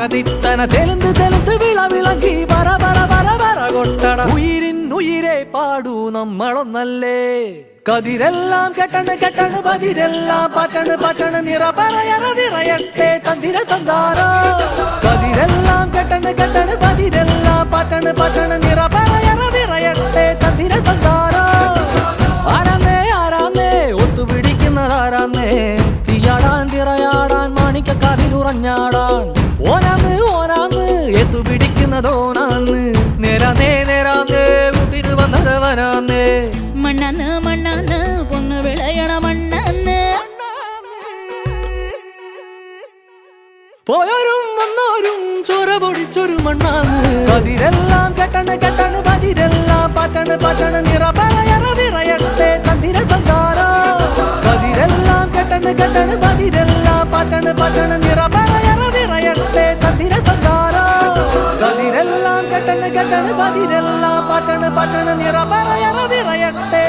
തകതിത്തന തെലുന്ത് തെലുന്ത് വിളവിളങ്ങി പറ പറ പറ പറ കൊട്ടട ഉയിരിനുയിരെ പാടൂ നമ്മളൊന്നല്ലേ കതിരെല്ലാം കെട്ടണ് കെട്ടണ് പതിരെല്ലാം പറ്റണ് പറ്റണ് നിറ പറയറ നിറയട്ടെ തന്തിര തന്താരോ കതിരെല്ലാം കെട്ടണ് കെട്ടണ് പതിരെല്ലാം പറ്റണ് പറ്റണ് നിറ പറയറ നിറയട്ടെ തന്തിര തന്താരോ ആരാന്നേ ആരാന്നേ ഒത്തുപിടിക്കുന്നതാരാന്നേ തീയാടാൻ തിറയാടാൻ മാണിക്കക്കാതിലുറഞ്ഞാടാൻ ഓനാന്ന് ഓനാന്ന് എത്തുപിടിക്കുന്നതോനാന്ന് നേരാന്നേ നേരാന്നേ കൂട്ടിന് വന്നതവനാന്നേ മണ്ണാന്ന് മണ്ണാന്ന് പൊന്ന് വിളയണ മണ്ണാന്ന് പോയോരും വന്നോരും ചോര പൊടിച്ചൊരു മണ്ണാന്ന് കതിരെല്ലാം കെട്ടണ് കെട്ടണ് പതിരെല്ലാം പറ്റണ് പറ്റണ് നിറ പറയറ നിറയട്ടെ തന്തിര തന്താരോ കതിരെല്ലാം കെട്ടണ് കെട്ടണ് പതിരെല്ലാം പറ്റണ് പറ്റണ് നിറ പറയറ നിറയട്ടെ തന്തിര തന്താരോ കതിരെല്ലാം കെട്ടണ് കെട്ടണ് പതിരെല്ലാം പറ്റണ് പറ്റണ് നിറ പറയറ നിറയട്ടെ